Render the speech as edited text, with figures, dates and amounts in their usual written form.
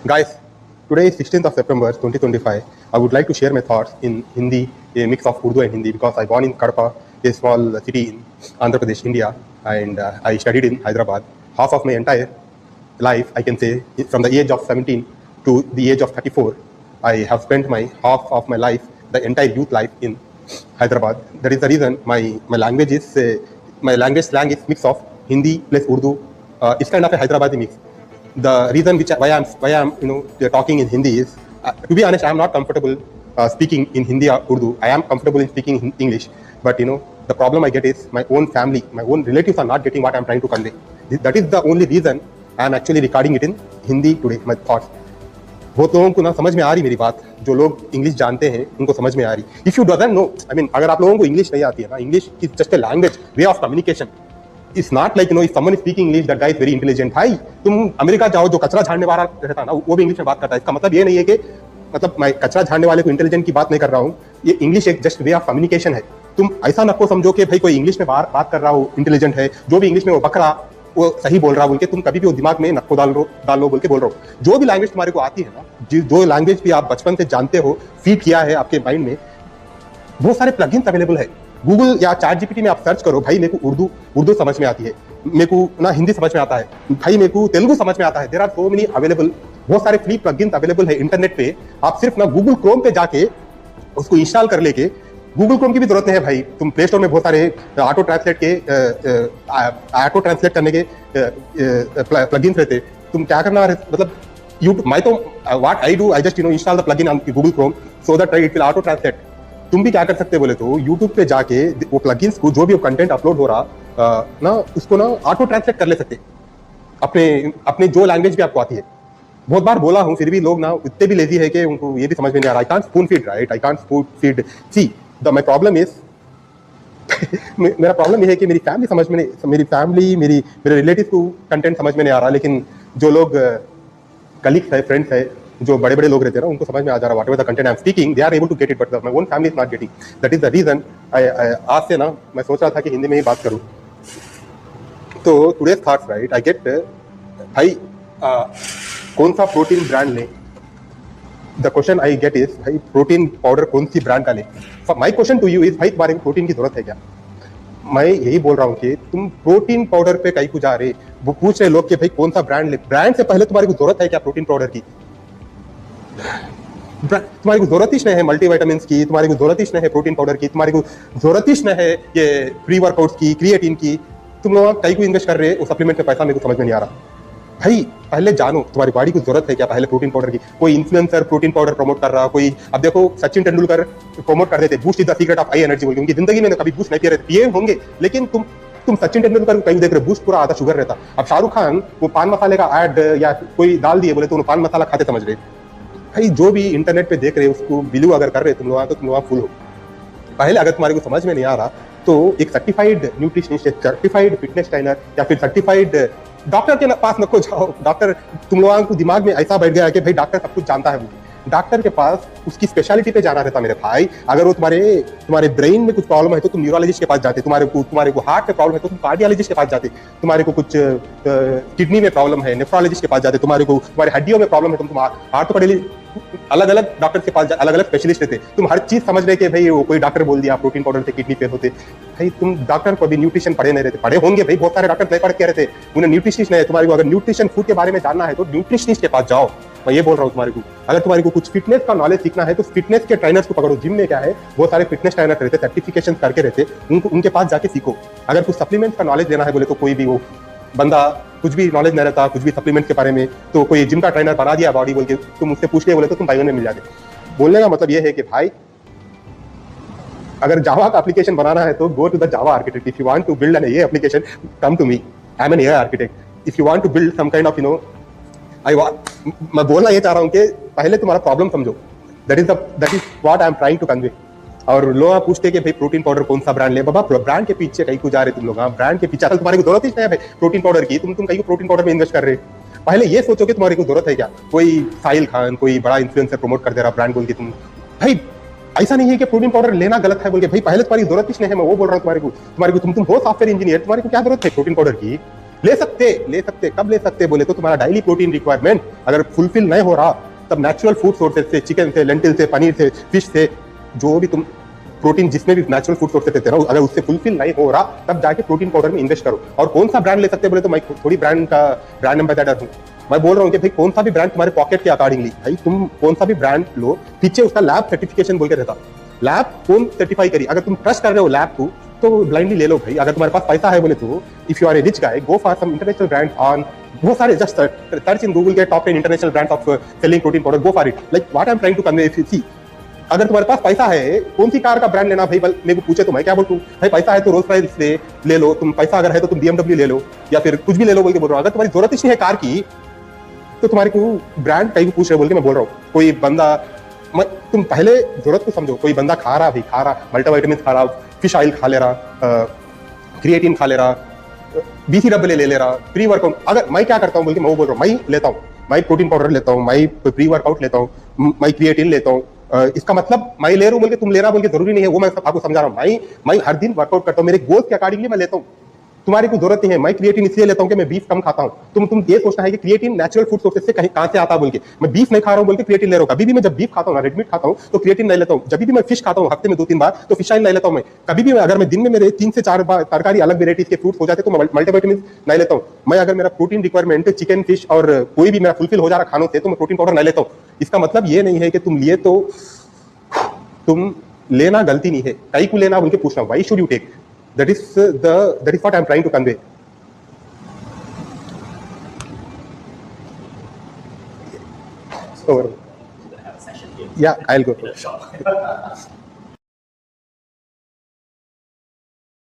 Guys, today is 16th of September 2025. I would like to share my thoughts in Hindi, a mix of Urdu and Hindi, because I born in Kadapa, a small city in Andhra Pradesh, India, and I studied in Hyderabad. Half of my entire life, I can say, from the age of 17 to the age of 34, I have spent my half of my life, the entire youth life in Hyderabad. That is the reason my language is my language slang is mix of Hindi plus Urdu. It's kind of a Hyderabadi mix. The reason why I'm talking in Hindi is to be honest, I am not comfortable speaking in Hindi or Urdu. I am comfortable in speaking in English, but the problem I get is my own family, my own relatives are not getting what I am trying to convey. That is the only reason I am actually recording it in Hindi today. My thoughts. बहुत लोगों को ना समझ में आ रही मेरी बात, जो लोग इंग्लिश जानते हैं उनको समझ में आ रही. If you doesn't know, I mean अगर आप लोगों को इंग्लिश नहीं आती है ना, English is just a language, way of communication. It's not like if someone is speaking English that guy is very intelligent. भाई तुम अमेरिका जाओ, जो कचरा झाड़ने वाला रहता है ना वो भी इंग्लिश में बात करता है. इसका मतलब ये नहीं है कि मतलब मैं कचरा झाड़ने वाले को इंटेलिजेंट की बात नहीं कर रहा हूँ. ये इंग्लिश एक जस्ट वे ऑफ कम्युनिकेशन है. तुम ऐसा नको समझो कि भाई कोई इंग्लिश में बात कर रहा हो इंटेलिजेंट है, जो भी इंग्लिश में वो बकरा वो सही बोल रहा बोल के तुम कभी भी वो दिमाग में नक्को डाल लो बोल के बोल रहा हो. जो भी लैंग्वेज तुम्हारे को आती है ना, जो लैंग्वेज भी आप बचपन से जानते हो, फीड किया है आपके माइंड में, बहुत सारे प्लगइन्स अवेलेबल है. गूगल या चैट जीपीटी में आप सर्च करो, भाई मेरे को उर्दू समझ में आती है, मेरे को ना हिंदी समझ में आता है, भाई मेरे को तेलुगु समझ में आता है. There are so many available, बहुत सारे फ्री प्लगइन्स अवेलेबल है इंटरनेट पे. आप सिर्फ ना गूगल क्रोम पे जाके उसको इंस्टॉल कर लेके, गूगल क्रोम की भी जरूरत नहीं है भाई, तुम प्ले स्टोर में बहुत सारे ऑटो ट्रांसलेट करने के प्लगइन्स रहते. तुम क्या करना मतलब यूट्यूब, मैं तो what I do, I just install the plugin on Google Chrome so that it will auto translate. तुम भी क्या कर सकते बोले तो यूट्यूब पे जाके वो प्लगइन्स को, जो भी कंटेंट अपलोड हो रहा ना, उसको ना ऑटो ट्रांसलेट कर ले सकते अपने जो लैंग्वेज भी आपको आती है. बहुत बार बोला हूँ, फिर भी लोग ना इतने भी लेजी है कि उनको ये भी समझ में नहीं आ रहा. I can't spoon feed, right? I can't spoon feed. See my problem is मेरा प्रॉब्लम ये है कि मेरी फैमिली समझ में नहीं, मेरे रिलेटिव को कंटेंट समझ में नहीं आ रहा, लेकिन जो लोग कलीग्स है, फ्रेंड्स है, जो बड़े बड़े लोग रहते हैं ना, उनको समझ में आ जा रहा. Whatever the content I am speaking, they are able to get it, but my own family is not getting. That is the reason आज से ना मैं सोच रहा था कि हिंदी में ही बात करूं. तो today's thoughts, right? I get भाई कौन सा प्रोटीन ब्रांड लें. The question I get is भाई प्रोटीन पाउडर कौन सी ब्रांड का लें. My question to you is भाई तुम्हारे को प्रोटीन की जरूरत है क्या? मैं यही बोल रहा हूँ कि तुम प्रोटीन पाउडर पे कहीं को जा रहे, वो पूछ रहे लोग कि भाई कौन सा ब्रांड ले. ब्रांड से पहले तुम्हारी को जरूरत है क्या प्रोटीन पाउडर की? तुम्हारी को जरूरत ही नहीं है मल्टीविटामिन की, तुम्हारी को जरूरत ही नहीं है प्रोटीन पाउडर की, तुम्हारी को जरूरत ही नहीं है ये प्री वर्कआउट्स की, क्रिएटिन की. तुम लोग कहीं को इन्वेस्ट कर रहे हो सप्लीमेंट में, पैसा मेरे को समझ में नहीं आ रहा. भाई पहले जानो तुम्हारी बॉडी को जरूरत है क्या पहले प्रोटीन पाउडर की. कोई इन्फ्लुएंसर प्रोटीन पाउडर प्रमोट कर रहा, कोई अब देखो सचिन तेंदुलकर प्रमोट कर देते boost is the secret of high energy बोल के. उनकी जिंदगी में कभी बूस्ट नहीं पिए होंगे, लेकिन तुम सचिन तेंदुलकर को कहीं देख रहे, बूस्ट पूरा आधा शुगर रहता. अब शाहरुख खान वो पान मसाले का ऐड या कोई डाल दिए बोले तो उन्हें पान मसाला खाते समझ रहे. भाई जो भी इंटरनेट पे देख रहे उसको बिलीव अगर कर रहे तुम लोग, तो तुम लोग फुल हो. पहले अगर तुम्हारे को समझ में नहीं आ रहा तो एक certified nutritionist, certified fitness trainer या फिर सर्टिफाइड डॉक्टर के पास नको जाओ. डॉक्टर तुम लोगों को दिमाग में ऐसा बैठ गया है कि भाई डॉक्टर सब कुछ जानता है. डॉक्टर के पास उसकी स्पेशलिटी पे जाना रहता मेरे भाई. अगर वो तुम्हारे ब्रेन में कुछ प्रॉब्लम है तो तुम न्यूरोलॉजिस्ट के पास जाते, तुम्हारे को हार्ट में प्रॉब्लम है तो तुम कार्डियोलॉजिस्ट के पास जाते, तुम्हारे को कुछ किडनी में प्रॉब्लम है नेफ्रोलॉजिस्ट के पास जाते, तुम्हारे हड्डियों में प्रॉब्लम है तुम आर्थोपेडिक, अलग अलग डॉक्टर के पास अलग अलग स्पेशलिस्ट रहते. तुम हर चीज समझ रहे कि भाई वो कोई डॉक्टर बोल दिया प्रोटीन पाउडर से किडनी पे होते. भाई तुम डॉक्टर को भी न्यूट्रिशन पढ़े नहीं रहते. पढ़े होंगे भाई, बहुत सारे डॉक्टर नहीं पढ़ के रहते, उन्हें न्यूट्रिशनिस्ट नहीं है. तुम्हारे को अगर न्यूट्रिशन फूड के बारे में जानना है तो न्यूट्रिशनिस्ट के पास जाओ. मैं ये बोल रहा हूँ तुम्हारे को, अगर तुम्हारे को कुछ फिटनेस का नॉलेज सीखना है तो फिटनेस के ट्रेनर्स को पकड़ो. जिम में क्या है, बहुत सारे फिटनेस ट्रेनर्स रहते, सर्टिफिकेशन करके रहते, उनके पास जाके सीखो. अगर कुछ सप्लीमेंट का नॉलेज लेना है बोले तो कोई भी वो बंदा कुछ भी नॉलेज नहीं रहता कुछ भी सप्लीमेंट के बारे में, तो कोई जिम का ट्रेनर बना दिया बॉडी बोल के, तुम उससे पूछ ले बोले तो तुम भाइयों में मिल जाते. बोलने का मतलब ये है कि भाई अगर जावा का एप्लीकेशन बनाना है तो go to the Java architect. If you want to build an AI application, come to me, I am an AI architect. If you want to build some kind of मैं बोलना ये चाह रहा हूँ कि पहले तुम्हारा प्रॉब्लम समझो. That is what I am trying to convey. और लोग पूछते कि भाई प्रोटीन पाउडर कौन सा ब्रांड ले. बाबा ब्रांड के पीछे कहीं को जा रहे तुम लोग. ब्रांड के पीछे तुम्हारे को जरूरत ही नहीं है भाई प्रोटीन पाउडर की. तुम कहीं को प्रोटीन पाउडर में इन्वेस्ट कर रहे. पहले ये सोचो कि तुम्हारे को जरूरत है क्या. कोई साहिल खान कोई बड़ा इन्फ्लुएंसर प्रमोट कर दे रहा ब्रांड बोल के, तुम भाई ऐसा नहीं है कि प्रोटीन पाउडर लेना गलत है बोल के. भाई पहले तुम्हारी जरूरत ही नहीं है, मैं वो बोल रहा हूँ तुम्हारे को तुम हो सॉफ्टवेयर इंजीनियर, तुम्हारे को क्या जरूरत है प्रोटीन पाउडर की. ले सकते कब ले सकते बोले तो तुम्हारा डेली प्रोटीन रिक्वायरमेंट अगर फुलफिल नहीं हो रहा तब नेचुरल फूड सोर्सेज से, चिकन से, लेंटिल से, पनीर से, फिश से, जो भी तुम प्रोटीन जिसमें भी नेचुरल फूड सोर्सेज देते रहो, अगर उससे फुलफिल नहीं हो रहा तब जाके प्रोटीन पाउडर में इन्वेस्ट करो। और कौन सा ब्रांड ले सकते बोले तो मैं थोड़ी ब्रांड एम्बेसडर हूँ। मैं बोल रहा हूँ कि भाई कौन सा भी ब्रांड तुम्हारे पॉकेट के अकॉर्डिंगली, भाई तुम कौन सा भी ब्रांड लो, पीछे उसका लैब सर्टिफिकेशन बोल के रहता। लैब कौन सर्टिफाई करी? अगर तुम ट्रस्ट कर रहे हो लैब को तो ब्लाइंडली ले लो भाई। अगर तुम्हारे पास पैसा है बोले तो if you are a rich guy, go for some international brand on, वो सारे जस्ट सर्च इन गूगल के top 10 international brands of selling protein powder, go for it. Like what I am trying to convey, see अगर तुम्हारे पास पैसा है, कौन सी car का brand लेना भाई, मेरे को पूछे तो मैं क्या बोलूं भाई, पैसा है तो रोल्स रॉयस ले लो, तुम पैसा अगर है तो तुम BMW ले लो या फिर कुछ भी ले लो बोल के बोल रहा हूँ। अगर तुम्हारी जरूरत ही नहीं है कार की तो तुम्हारे को ब्रांड कहीं को पूछ रहे बोल के मैं बोल रहा हूँ। कोई बंदा, तुम पहले जरूरत को समझो। कोई बंदा खा रहा मल्टीविटामिन खा रहा, फिश ऑयल खा ले रहा, क्रिएटिन खा ले रहा, BCAA ले रहा, प्री वर्कआउट। अगर मैं क्या करता हूँ बोल के मैं वो बोल रहा हूँ, मैं लेता हूँ, मैं प्रोटीन पाउडर लेता हूँ, मैं प्री वर्कआउट लेता हूँ, मैं क्रिएटिन लेता हूँ। इसका मतलब मैं ले रहा हूँ बोल के तुम ले रहा बोल के जरूरी नहीं है, वो मैं आपको समझा रहा हूँ। मैं हर दिन वर्कआउट करता हूँ, मेरे गोल्स के अकॉर्डिंगली मैं लेता हूँ। तुम्हारी कोई जरूरत नहीं है। मैं क्रिएटिन इसलिए लेता हूँ कि मैं बीफ कम खाता हूँ। तुम ये सोचना है कि क्रिएटिन नेचुरल फूड सोर्सेज से कहां से आता है बोल के मैं बीफ नहीं खा रहा हूँ बोल के क्रिएटिन ले रहा हूँ। कभी भी मैं जब बीफ खाता हूँ ना, रेड मीट खाता हूँ तो क्रिएटिन नहीं लेता हूँ। जब भी मैं फिश खाता हूँ हफ्ते में 2-3 बार तो फिश ऑयल नहीं लेता हूँ। मैं कभी भी अगर मैं दिन में मेरे 3 से 4 बार तरकारी अलग वेराइटीज के फ्रूट्स हो जाते तो मैं मल्टीविटामिन नहीं लेता हूँ। मैं अगर मेरा प्रोटीन रिक्वायरमेंट चिकन, फिश और कोई भी मेरा फुलफिल हो जा रहा खानों से तो मैं प्रोटीन पाउडर नहीं लेता हूँ। इसका मतलब ये नहीं है कि तुम लिए तो तुम लेना गलती नहीं है, कई को लेना उनके पूछना, why should you take, that is what I'm trying to convey. So, yeah, I'll go.